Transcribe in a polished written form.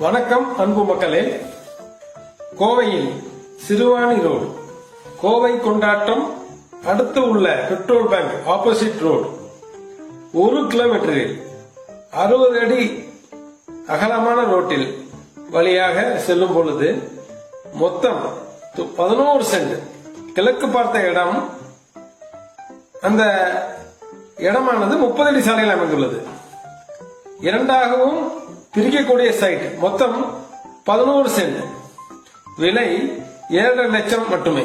வணக்கம் அன்பு மக்களே. கோவையில் சிறுவாணி ரோடு, கோவை கொண்டாட்டம் அடுத்து உள்ள பெட்ரோல் பேங்க் ஆப்போசிட் ரோடு 1 கிலோமீட்டரில் 60 அடி அகலமான ரோட்டில் வழியாக செல்லும் பொழுது மொத்தம் 11 சென்ட் கிழக்கு பார்த்த இடம். அந்த இடமானது 30 அடி சாலையில் அமைந்துள்ளது. இரண்டாகவும் பிரிக்கக்கூடிய சைட் மொத்தம் 11 சென்ட். விலை 7.5 லட்சம் மட்டுமே.